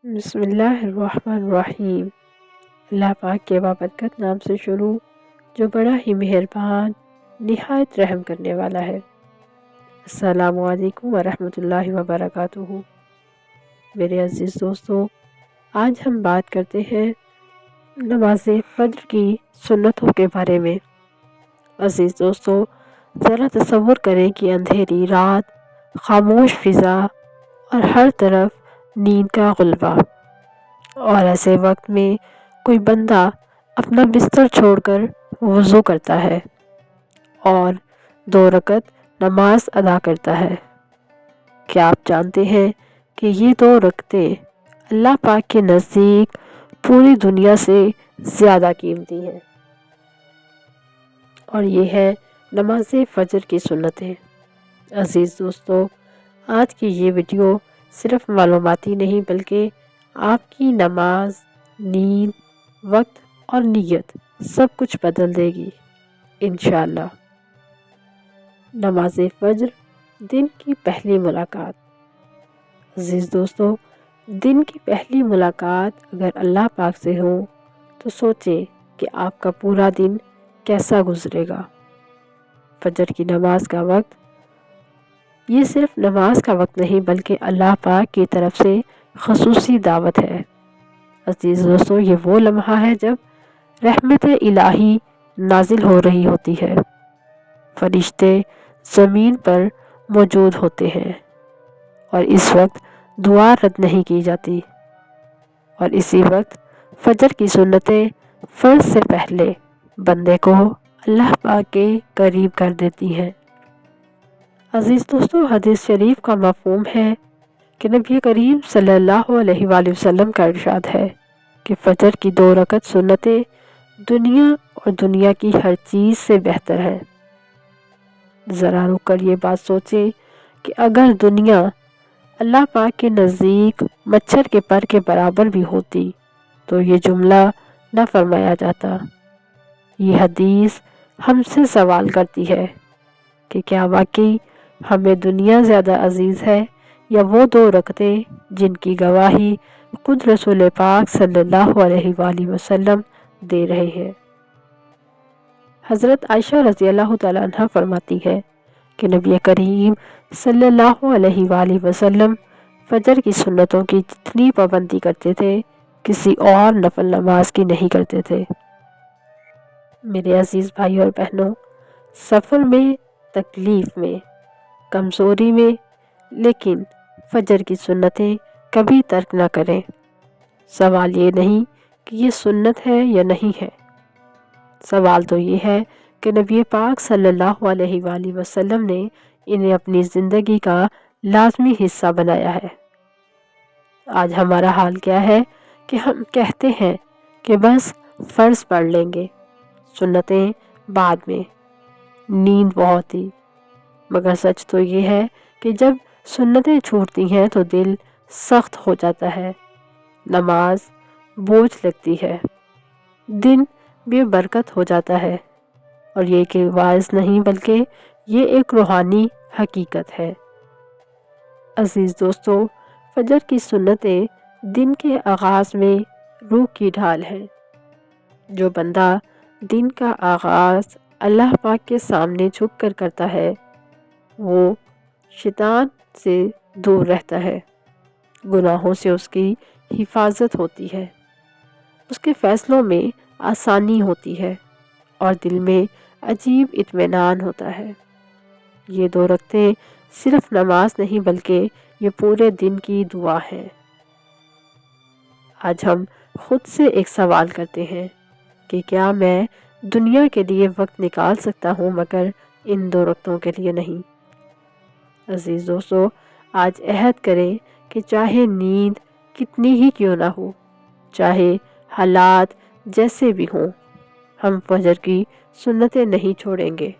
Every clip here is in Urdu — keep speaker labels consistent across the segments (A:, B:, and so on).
A: بسم اللہ الرحمن الرحیم۔ اللہ پاک کے بابرکت نام سے شروع جو بڑا ہی مہربان نہایت رحم کرنے والا ہے۔ السلام علیکم ورحمۃ اللہ وبرکاتہ۔ میرے عزیز دوستو، آج ہم بات کرتے ہیں نماز فجر کی سنتوں کے بارے میں۔ عزیز دوستو، ذرا تصور کریں کہ اندھیری رات، خاموش فضا اور ہر طرف نیند کا غلبہ، اور ایسے وقت میں کوئی بندہ اپنا بستر چھوڑ کر وضو کرتا ہے اور 2 رکعت نماز ادا کرتا ہے۔ کیا آپ جانتے ہیں کہ یہ 2 رکعتیں اللہ پاک کے نزدیک پوری دنیا سے زیادہ قیمتی ہیں؟ اور یہ ہے نماز فجر کی سنتیں۔ عزیز دوستو، آج کی یہ ویڈیو صرف معلوماتی نہیں بلکہ آپ کی نماز، نیند، وقت اور نیت سب کچھ بدل دے گی انشاءاللہ۔ نماز فجر، دن کی پہلی ملاقات۔ عزیز دوستو، دن کی پہلی ملاقات اگر اللہ پاک سے ہو تو سوچیں کہ آپ کا پورا دن کیسا گزرے گا۔ فجر کی نماز کا وقت، یہ صرف نماز کا وقت نہیں بلکہ اللہ پاک کی طرف سے خصوصی دعوت ہے۔ عزیز دوستو، یہ وہ لمحہ ہے جب رحمت الہی نازل ہو رہی ہوتی ہے، فرشتے زمین پر موجود ہوتے ہیں اور اس وقت دعا رد نہیں کی جاتی، اور اسی وقت فجر کی سنتیں فرض سے پہلے بندے کو اللہ پاک کے قریب کر دیتی ہیں۔ عزیز دوستو، حدیث شریف کا مفہوم ہے کہ نبی کریم صلی اللہ علیہ وآلہ وسلم کا ارشاد ہے کہ فجر کی 2 رکعت سنتیں دنیا اور دنیا کی ہر چیز سے بہتر ہے۔ ذرا رک کر یہ بات سوچیں کہ اگر دنیا اللہ پاک کے نزدیک مچھر کے پر کے برابر بھی ہوتی تو یہ جملہ نہ فرمایا جاتا۔ یہ حدیث ہم سے سوال کرتی ہے کہ کیا واقعی ہمیں دنیا زیادہ عزیز ہے یا وہ 2 رکعتیں جن کی گواہی خود رسول پاک صلی اللہ علیہ وآلہ وسلم دے رہے ہیں۔ حضرت عائشہ رضی اللہ تعالیٰ عنہ فرماتی ہے کہ نبی کریم صلی اللہ علیہ وآلہ وسلم فجر کی سنتوں کی جتنی پابندی کرتے تھے کسی اور نفل نماز کی نہیں کرتے تھے۔ میرے عزیز بھائی اور بہنوں، سفر میں، تکلیف میں، کمزوری میں، لیکن فجر کی سنتیں کبھی ترک نہ کریں۔ سوال یہ نہیں کہ یہ سنت ہے یا نہیں ہے، سوال تو یہ ہے کہ نبی پاک صلی اللہ علیہ وآلہ وسلم نے انہیں اپنی زندگی کا لازمی حصہ بنایا ہے۔ آج ہمارا حال کیا ہے کہ ہم کہتے ہیں کہ بس فرض پڑھ لیں گے، سنتیں بعد میں، نیند بہت ہی، مگر سچ تو یہ ہے کہ جب سنتیں چھوٹتی ہیں تو دل سخت ہو جاتا ہے، نماز بوجھ لگتی ہے، دن بے برکت ہو جاتا ہے، اور یہ کہ واعظ نہیں بلکہ یہ ایک روحانی حقیقت ہے۔ عزیز دوستو، فجر کی سنتیں دن کے آغاز میں روح کی ڈھال ہے۔ جو بندہ دن کا آغاز اللہ پاک کے سامنے جھک کر کرتا ہے وہ شیطان سے دور رہتا ہے، گناہوں سے اس کی حفاظت ہوتی ہے، اس کے فیصلوں میں آسانی ہوتی ہے اور دل میں عجیب اطمینان ہوتا ہے۔ یہ 2 رکعتیں صرف نماز نہیں بلکہ یہ پورے دن کی دعا ہے۔ آج ہم خود سے ایک سوال کرتے ہیں کہ کیا میں دنیا کے لیے وقت نکال سکتا ہوں مگر ان 2 رکعتوں کے لیے نہیں؟ عزیز دوستو، آج عہد کریں کہ چاہے نیند کتنی ہی کیوں نہ ہو، چاہے حالات جیسے بھی ہوں، ہم فجر کی سنتیں نہیں چھوڑیں گے،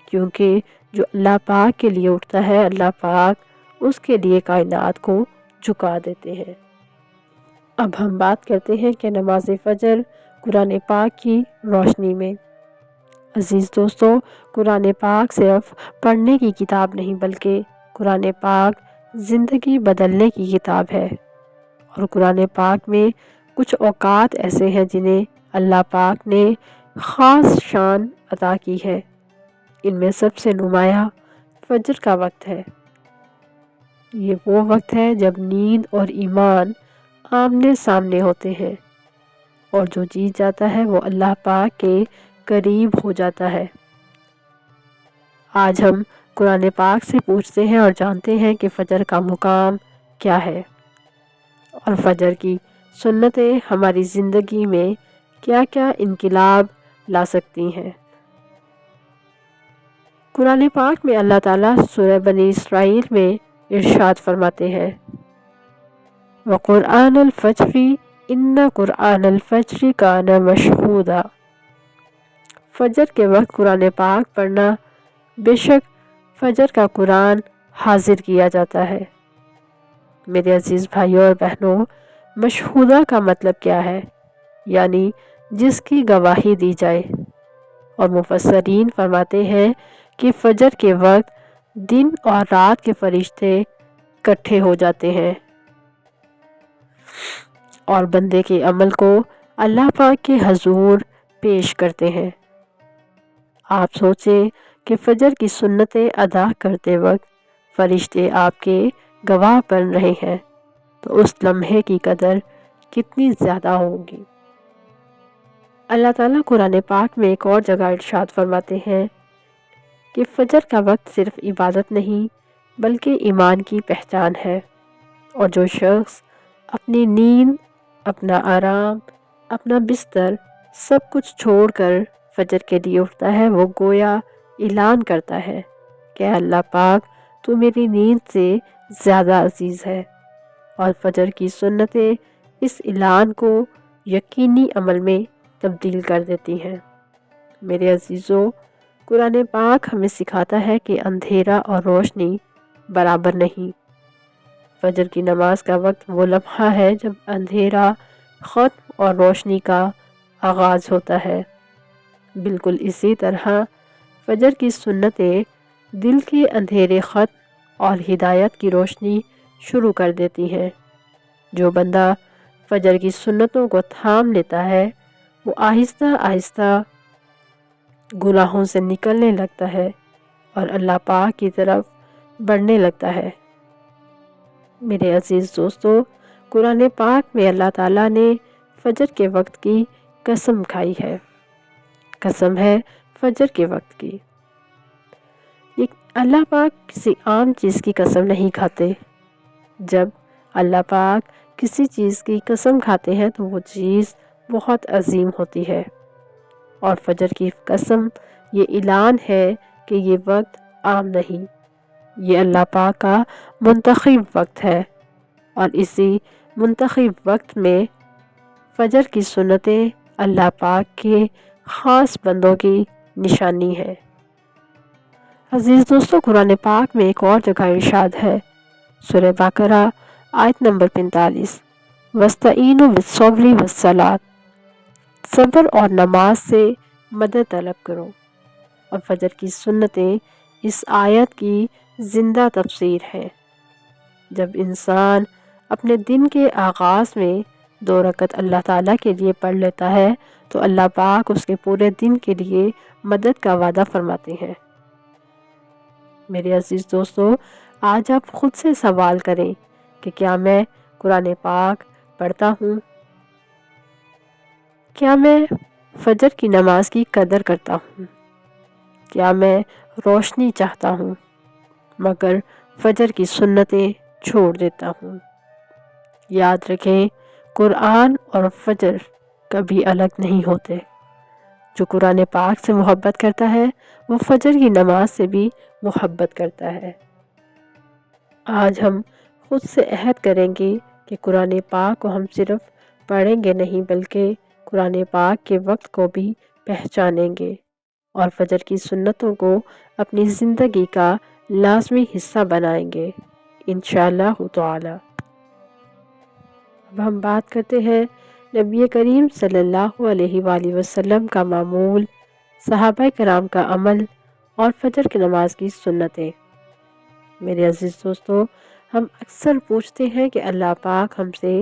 A: کیونکہ جو اللہ پاک کے لیے اٹھتا ہے اللہ پاک اس کے لیے کائنات کو جھکا دیتے ہیں۔ اب ہم بات کرتے ہیں کہ نماز فجر قرآن پاک کی روشنی میں۔ عزیز دوستو، قرآن پاک صرف پڑھنے کی کتاب نہیں بلکہ قرآن پاک زندگی بدلنے کی کتاب ہے، اور قرآن پاک میں کچھ اوقات ایسے ہیں جنہیں اللہ پاک نے خاص شان عطا کی ہے۔ ان میں سب سے نمایاں فجر کا وقت ہے۔ یہ وہ وقت ہے جب نیند اور ایمان آمنے سامنے ہوتے ہیں، اور جو جیت جاتا ہے وہ اللہ پاک کے قریب ہو جاتا ہے۔ آج ہم قرآن پاک سے پوچھتے ہیں اور جانتے ہیں کہ فجر کا مقام کیا ہے، اور فجر کی سنتیں ہماری زندگی میں کیا کیا انقلاب لا سکتی ہیں۔ قرآن پاک میں اللہ تعالیٰ سورہ بنی اسرائیل میں ارشاد فرماتے ہیں، وَقُرْآنَ الْفَجْرِ إِنَّ قُرْآنَ الْفَجْرِ كَانَ مَشْهُودًا۔ فجر کے وقت قرآن پاک پڑھنا، بے شک فجر کا قرآن حاضر کیا جاتا ہے۔ میرے عزیز بھائیوں اور بہنوں، مشہودہ کا مطلب کیا ہے؟ یعنی جس کی گواہی دی جائے، اور مفسرین فرماتے ہیں کہ فجر کے وقت دن اور رات کے فرشتے اکٹھے ہو جاتے ہیں اور بندے کے عمل کو اللہ پاک کے حضور پیش کرتے ہیں۔ آپ سوچیں کہ فجر کی سنتیں ادا کرتے وقت فرشتے آپ کے گواہ بن رہے ہیں تو اس لمحے کی قدر کتنی زیادہ ہوگی۔ اللہ تعالیٰ قرآن پاک میں ایک اور جگہ ارشاد فرماتے ہیں کہ فجر کا وقت صرف عبادت نہیں بلکہ ایمان کی پہچان ہے، اور جو شخص اپنی نیند، اپنا آرام، اپنا بستر سب کچھ چھوڑ کر فجر کے لیے اٹھتا ہے، وہ گویا اعلان کرتا ہے کہ اللہ پاک تو میری نیند سے زیادہ عزیز ہے، اور فجر کی سنتیں اس اعلان کو یقینی عمل میں تبدیل کر دیتی ہیں۔ میرے عزیزو، قرآن پاک ہمیں سکھاتا ہے کہ اندھیرا اور روشنی برابر نہیں۔ فجر کی نماز کا وقت وہ لمحہ ہے جب اندھیرا ختم اور روشنی کا آغاز ہوتا ہے۔ بالکل اسی طرح فجر کی سنتیں دل کے اندھیرے ختم اور ہدایت کی روشنی شروع کر دیتی ہیں۔ جو بندہ فجر کی سنتوں کو تھام لیتا ہے وہ آہستہ آہستہ گناہوں سے نکلنے لگتا ہے اور اللہ پاک کی طرف بڑھنے لگتا ہے۔ میرے عزیز دوستو، قرآن پاک میں اللہ تعالیٰ نے فجر کے وقت کی قسم کھائی ہے۔ قسم ہے فجر کے وقت کی۔ اللہ پاک کسی عام چیز کی قسم نہیں کھاتے۔ جب اللہ پاک کسی چیز کی قسم کھاتے ہیں تو وہ چیز بہت عظیم ہوتی ہے، اور فجر کی قسم یہ اعلان ہے کہ یہ وقت عام نہیں، یہ اللہ پاک کا منتخب وقت ہے، اور اسی منتخب وقت میں فجر کی سنتیں اللہ پاک کے خاص بندوں کی نشانی ہے۔ عزیز دوستو، قرآن پاک میں ایک اور جگہ ارشاد ہے، سورہ بقرہ آیت نمبر 45، وَاسْتَعِینُوا بِالصَّبْرِ وَالصَّلَاةِ، صبر اور نماز سے مدد طلب کرو۔ اور فجر کی سنتیں اس آیت کی زندہ تفسیر ہیں۔ جب انسان اپنے دن کے آغاز میں 2 رکعت اللہ تعالیٰ کے لیے پڑھ لیتا ہے تو اللہ پاک اس کے پورے دن کے لیے مدد کا وعدہ فرماتے ہیں۔ میرے عزیز دوستو، آج آپ خود سے سوال کریں کہ کیا میں قرآن پاک پڑھتا ہوں؟ کیا میں فجر کی نماز کی قدر کرتا ہوں؟ کیا میں روشنی چاہتا ہوں مگر فجر کی سنتیں چھوڑ دیتا ہوں؟ یاد رکھیں، قرآن اور فجر کبھی الگ نہیں ہوتے۔ جو قرآن پاک سے محبت کرتا ہے وہ فجر کی نماز سے بھی محبت کرتا ہے۔ آج ہم خود سے عہد کریں گے کہ قرآن پاک کو ہم صرف پڑھیں گے نہیں بلکہ قرآن پاک کے وقت کو بھی پہچانیں گے اور فجر کی سنتوں کو اپنی زندگی کا لازمی حصہ بنائیں گے انشاءاللہ تعالی۔ اب ہم بات کرتے ہیں نبی کریم صلی اللہ علیہ وآلہ وسلم کا معمول، صحابہ کرام کا عمل اور فجر کی نماز کی سنتیں۔ میرے عزیز دوستو، ہم اکثر پوچھتے ہیں کہ اللہ پاک ہم سے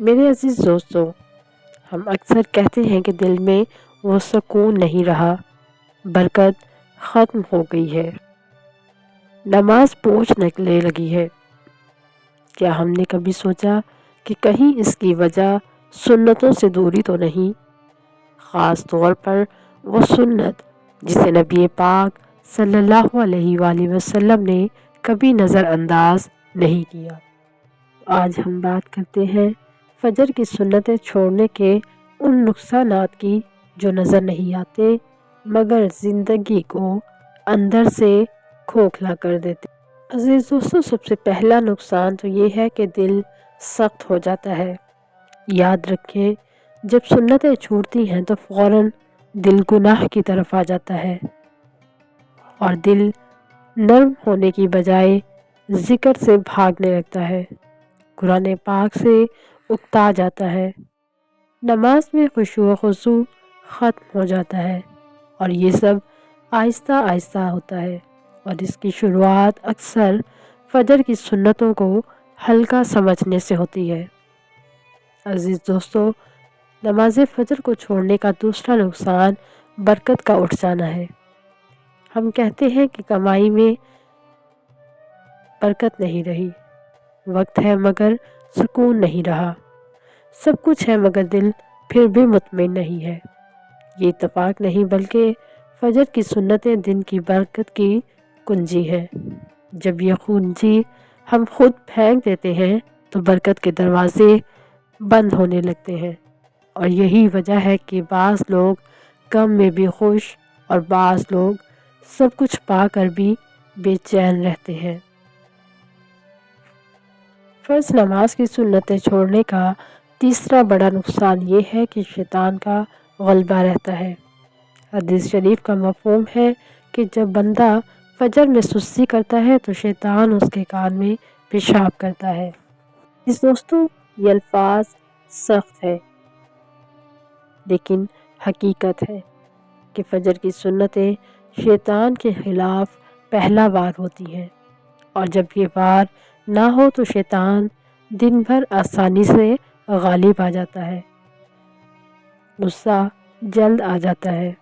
A: میرے عزیز دوستو، ہم اکثر کہتے ہیں کہ دل میں وہ سکون نہیں رہا، برکت ختم ہو گئی ہے، نماز بوجھ نکلنے لگی ہے۔ کیا ہم نے کبھی سوچا کہ کہیں اس کی وجہ سنتوں سے دوری تو نہیں؟ خاص طور پر وہ سنت جسے نبی پاک صلی اللہ علیہ وآلہ وسلم نے کبھی نظر انداز نہیں کیا۔ آج ہم بات کرتے ہیں فجر کی سنتیں چھوڑنے کے ان نقصانات کی جو نظر نہیں آتے مگر زندگی کو اندر سے کھوکھلا کر دیتے۔ عزیز دوستو، سب سے پہلا نقصان تو یہ ہے کہ دل سخت ہو جاتا ہے۔ یاد رکھیں، جب سنتیں چھوٹتی ہیں تو فوراً دل گناہ کی طرف آ جاتا ہے اور دل نرم ہونے کی بجائے ذکر سے بھاگنے لگتا ہے، قرآن پاک سے اکتا جاتا ہے، نماز میں خشوع و خضوع ختم ہو جاتا ہے، اور یہ سب آہستہ آہستہ ہوتا ہے، اور اس کی شروعات اکثر فجر کی سنتوں کو ہلکا سمجھنے سے ہوتی ہے۔ عزیز دوستو، نماز فجر کو چھوڑنے کا دوسرا نقصان برکت کا اٹھ جانا ہے۔ ہم کہتے ہیں کہ کمائی میں برکت نہیں رہی، وقت ہے مگر سکون نہیں رہا، سب کچھ ہے مگر دل پھر بھی مطمئن نہیں ہے۔ یہ اتفاق نہیں بلکہ فجر کی سنتیں دن کی برکت کی کنجی ہے۔ جب یہ کنجی ہم خود پھینک دیتے ہیں تو برکت کے دروازے بند ہونے لگتے ہیں، اور یہی وجہ ہے کہ بعض لوگ کم میں بھی خوش اور بعض لوگ سب کچھ پا کر بھی بے چین رہتے ہیں۔ فرض نماز کی سنتیں چھوڑنے کا تیسرا بڑا نقصان یہ ہے کہ شیطان کا غلبہ رہتا ہے۔ حدیث شریف کا مفہوم ہے کہ جب بندہ فجر میں سستی کرتا ہے تو شیطان اس کے کان میں پیشاب کرتا ہے۔ اس دوستو، یہ الفاظ سخت ہے لیکن حقیقت ہے کہ فجر کی سنتیں شیطان کے خلاف پہلا وار ہوتی ہیں، اور جب یہ وار نہ ہو تو شیطان دن بھر آسانی سے غالب آ جاتا ہے، غصہ جلد آ جاتا ہے،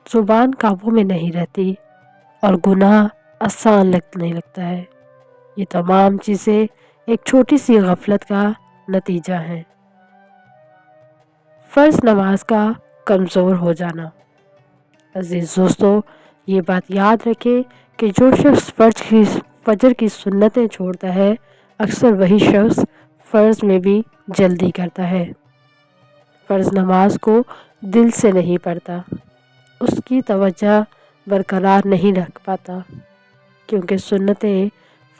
A: زبان قابو میں نہیں رہتی اور گناہ آسان لگنے لگتا ہے۔ یہ تمام چیزیں ایک چھوٹی سی غفلت کا نتیجہ ہیں۔ فرض نماز کا کمزور ہو جانا۔ عزیز دوستو، یہ بات یاد رکھیں کہ جو شخص فجر کی سنتیں چھوڑتا ہے اکثر وہی شخص فرض میں بھی جلدی کرتا ہے، فرض نماز کو دل سے نہیں پڑھتا، اس کی توجہ برقرار نہیں رکھ پاتا، کیونکہ سنتیں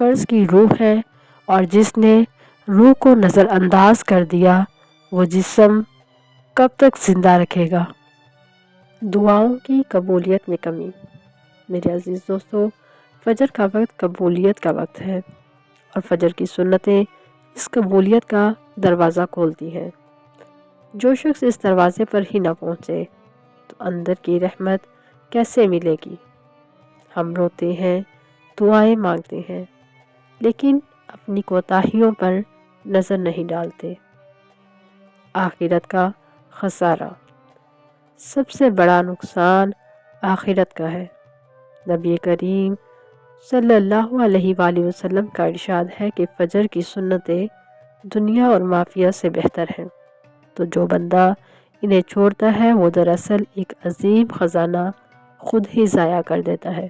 A: فرض کی روح ہے، اور جس نے روح کو نظر انداز کر دیا وہ جسم کب تک زندہ رکھے گا۔ دعاؤں کی قبولیت میں کمی۔ میرے عزیز دوستو، فجر کا وقت قبولیت کا وقت ہے، اور فجر کی سنتیں اس قبولیت کا دروازہ کھولتی ہیں۔ جو شخص اس دروازے پر ہی نہ پہنچے تو اندر کی رحمت کیسے ملے گی؟ ہم روتے ہیں، دعائیں مانگتے ہیں، لیکن اپنی کوتاہیوں پر نظر نہیں ڈالتے۔ آخرت کا خسارہ۔ سب سے بڑا نقصان آخرت کا ہے۔ نبی کریم صلی اللہ علیہ وآلہ وسلم کا ارشاد ہے کہ فجر کی سنتیں دنیا اور مافیہ سے بہتر ہیں، تو جو بندہ انہیں چھوڑتا ہے وہ دراصل ایک عظیم خزانہ خود ہی ضائع کر دیتا ہے۔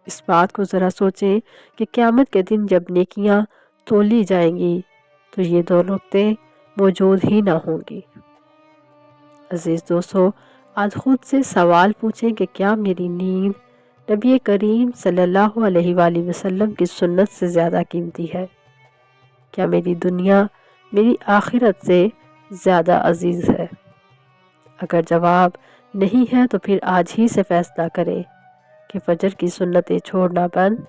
A: اس بات کو ذرا سوچیں کہ قیامت کے دن جب نیکیاں تولی جائیں گی تو یہ دو نقطے موجود ہی نہ ہوں گی۔ عزیز دوستو، آج خود سے سوال پوچھیں کہ کیا میری نیند نبی کریم صلی اللہ علیہ وآلہ وسلم کی سنت سے زیادہ قیمتی ہے؟ کیا میری دنیا میری آخرت سے زیادہ عزیز ہے؟ اگر جواب نہیں ہے تو پھر آج ہی سے فیصلہ کریں کہ فجر کی سنتیں چھوڑنا بند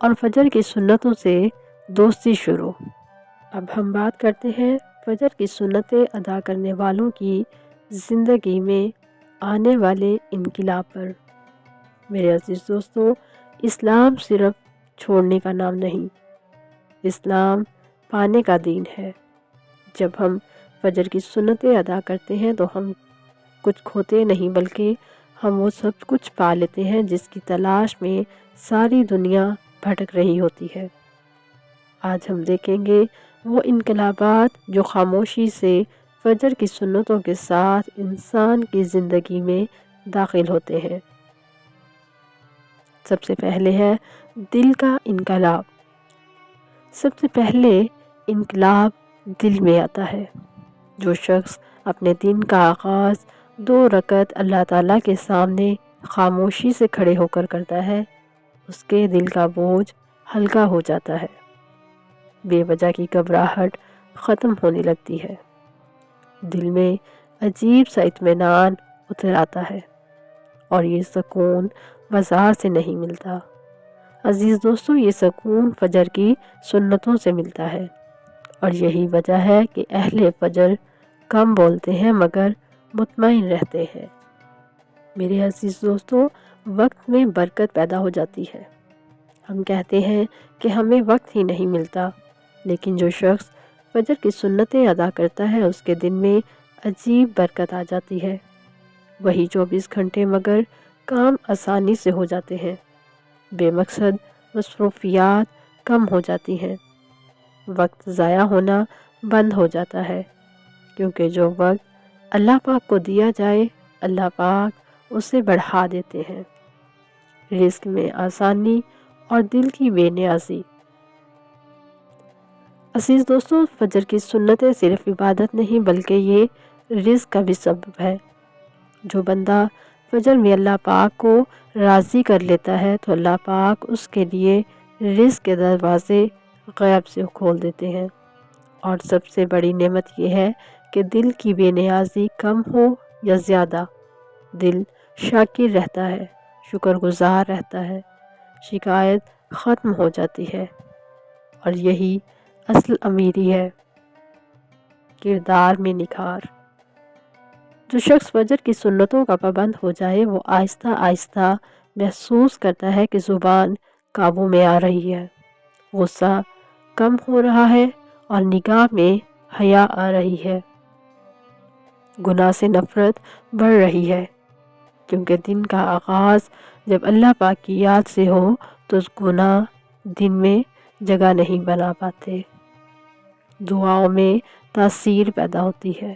A: اور فجر کی سنتوں سے دوستی شروع۔ اب ہم بات کرتے ہیں فجر کی سنتیں ادا کرنے والوں کی زندگی میں آنے والے انقلاب پر۔ میرے عزیز دوستو، اسلام صرف چھوڑنے کا نام نہیں، اسلام پانے کا دین ہے۔ جب ہم فجر کی سنتیں ادا کرتے ہیں تو ہم کچھ کھوتے نہیں بلکہ ہم وہ سب کچھ پا لیتے ہیں جس کی تلاش میں ساری دنیا بھٹک رہی ہوتی ہے۔ آج ہم دیکھیں گے وہ انقلابات جو خاموشی سے فجر کی سنتوں کے ساتھ انسان کی زندگی میں داخل ہوتے ہیں۔ سب سے پہلے ہے دل کا انقلاب۔ سب سے پہلے انقلاب دل میں آتا ہے۔ جو شخص اپنے دن کا آغاز 2 رکعت اللہ تعالیٰ کے سامنے خاموشی سے کھڑے ہو کر کرتا ہے، اس کے دل کا بوجھ ہلکا ہو جاتا ہے، بے وجہ کی گھبراہٹ ختم ہونے لگتی ہے، دل میں عجیب سا اطمینان اتر آتا ہے، اور یہ سکون بازار سے نہیں ملتا۔ عزیز دوستو، یہ سکون فجر کی سنتوں سے ملتا ہے، اور یہی وجہ ہے کہ اہل فجر کم بولتے ہیں مگر مطمئن رہتے ہیں۔ میرے عزیز دوستو، وقت میں برکت پیدا ہو جاتی ہے۔ ہم کہتے ہیں کہ ہمیں وقت ہی نہیں ملتا، لیکن جو شخص فجر کی سنتیں ادا کرتا ہے اس کے دن میں عجیب برکت آ جاتی ہے۔ وہی 24 گھنٹے مگر کام آسانی سے ہو جاتے ہیں، بے مقصد مصروفیات کم ہو جاتی ہیں، وقت ضائع ہونا بند ہو جاتا ہے، کیونکہ جو وقت اللہ پاک کو دیا جائے اللہ پاک اسے بڑھا دیتے ہیں۔ رزق میں آسانی اور دل کی بے نیازی۔ عزیز دوستو، فجر کی سنتیں صرف عبادت نہیں بلکہ یہ رزق کا بھی سبب ہے۔ جو بندہ فجر میں اللہ پاک کو راضی کر لیتا ہے تو اللہ پاک اس کے لیے رزق کے دروازے غیب سے کھول دیتے ہیں، اور سب سے بڑی نعمت یہ ہے کہ دل کی بے نیازی کم ہو یا زیادہ، دل شاکر رہتا ہے، شکر گزار رہتا ہے، شکایت ختم ہو جاتی ہے، اور یہی اصل امیری ہے۔ کردار میں نکھار۔ جو شخص فجر کی سنتوں کا پابند ہو جائے وہ آہستہ آہستہ محسوس کرتا ہے کہ زبان قابو میں آ رہی ہے، غصہ کم ہو رہا ہے، اور نگاہ میں حیا آ رہی ہے، گناہ سے نفرت بڑھ رہی ہے، کیونکہ دن کا آغاز جب اللہ پاک کی یاد سے ہو تو گناہ دن میں جگہ نہیں بنا پاتے، دعاؤں میں تاثیر پیدا ہوتی ہے۔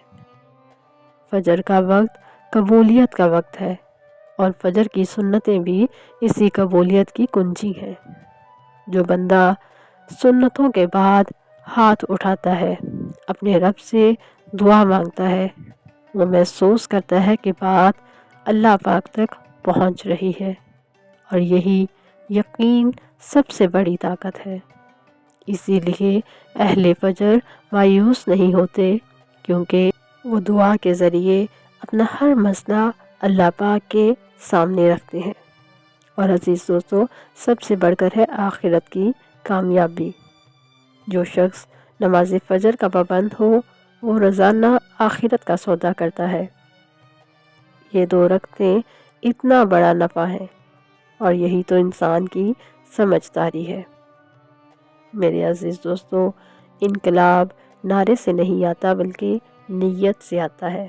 A: فجر کا وقت قبولیت کا وقت ہے، اور فجر کی سنتیں بھی اسی قبولیت کی کنجی ہیں۔ جو بندہ سنتوں کے بعد ہاتھ اٹھاتا ہے، اپنے رب سے دعا مانگتا ہے، وہ محسوس کرتا ہے کہ بات اللہ پاک تک پہنچ رہی ہے، اور یہی یقین سب سے بڑی طاقت ہے۔ اسی لیے اہل فجر مایوس نہیں ہوتے، کیونکہ وہ دعا کے ذریعے اپنا ہر مسئلہ اللہ پاک کے سامنے رکھتے ہیں۔ اور عزیز دوستو، سب سے بڑھ کر ہے آخرت کی کامیابی۔ جو شخص نماز فجر کا پابند ہو وہ روزانہ آخرت کا سودا کرتا ہے۔ یہ 2 رکعتیں اتنا بڑا نفع ہے، اور یہی تو انسان کی سمجھداری ہے۔ میرے عزیز دوستو، انقلاب نعرے سے نہیں آتا بلکہ نیت سے آتا ہے۔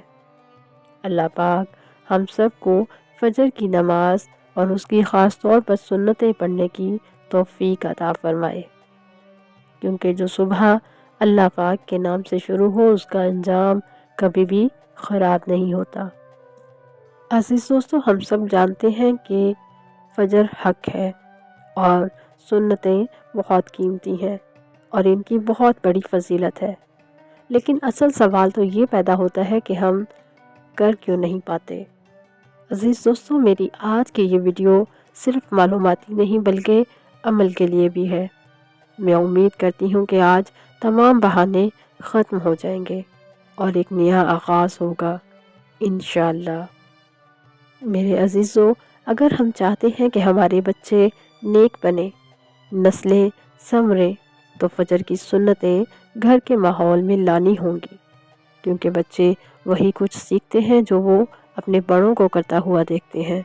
A: اللہ پاک ہم سب کو فجر کی نماز اور اس کی خاص طور پر سنتیں پڑھنے کی توفیق عطا فرمائے، کیونکہ جو صبح اللہ پاک کے نام سے شروع ہو اس کا انجام کبھی بھی خراب نہیں ہوتا۔ عزیز دوستو، ہم سب جانتے ہیں کہ فجر حق ہے اور سنتیں بہت قیمتی ہیں اور ان کی بہت بڑی فضیلت ہے، لیکن اصل سوال تو یہ پیدا ہوتا ہے کہ ہم کر کیوں نہیں پاتے۔ عزیز دوستو، میری آج کی یہ ویڈیو صرف معلوماتی نہیں بلکہ عمل کے لیے بھی ہے۔ میں امید کرتی ہوں کہ آج تمام بہانے ختم ہو جائیں گے اور ایک نیا آغاز ہوگا انشاءاللہ۔ میرے عزیزو، اگر ہم چاہتے ہیں کہ ہمارے بچے نیک بنے، نسلیں سنوریں، تو فجر کی سنتیں گھر کے ماحول میں لانی ہوں گی، کیونکہ بچے وہی کچھ سیکھتے ہیں جو وہ اپنے بڑوں کو کرتا ہوا دیکھتے ہیں۔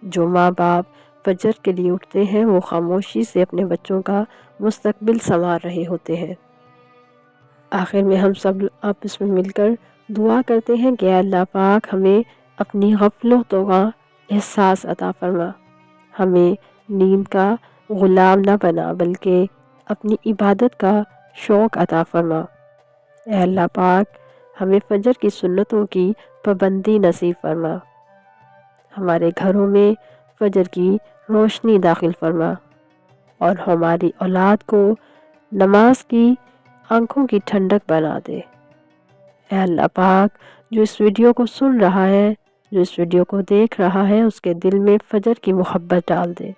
A: جو ماں باپ فجر کے لیے اٹھتے ہیں وہ خاموشی سے اپنے بچوں کا مستقبل سنوار رہے ہوتے ہیں۔ آخر میں ہم سب آپس میں مل کر دعا کرتے ہیں کہ اللہ پاک ہمیں اپنی غفلتوں کا احساس عطا فرما، ہمیں نیند کا غلام نہ بنا بلکہ اپنی عبادت کا شوق عطا فرما۔ اے اللہ پاک ہمیں فجر کی سنتوں کی پابندی نصیب فرما، ہمارے گھروں میں فجر کی روشنی داخل فرما اور ہماری اولاد کو نماز کی آنکھوں کی ٹھنڈک بنا دے۔ اے اللہ پاک جو اس ویڈیو کو سن رہا ہے، جو اس ویڈیو کو دیکھ رہا ہے، اس کے دل میں فجر کی محبت ڈال دے،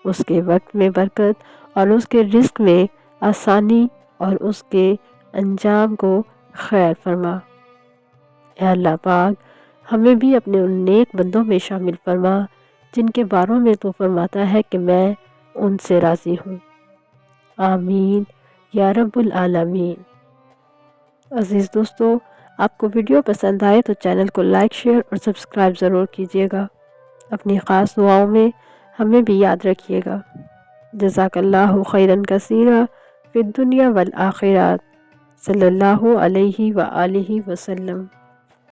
A: اس کے وقت میں برکت اور اس کے رزق میں آسانی اور اس کے انجام کو خیر فرما۔ اے اللہ پاک ہمیں بھی اپنے ان نیک بندوں میں شامل فرما جن کے باروں میں تو فرماتا ہے کہ میں ان سے راضی ہوں۔ آمین یا رب العالمین۔ عزیز دوستو، آپ کو ویڈیو پسند آئے تو چینل کو لائک، شیئر اور سبسکرائب ضرور کیجیے گا۔ اپنی خاص دعاؤں میں ہمیں بھی یاد رکھیے گا۔ جزاک اللہ خیرا کثیرا فی الدنیا والآخرات، صلی اللہ علیہ وآلہ وسلم۔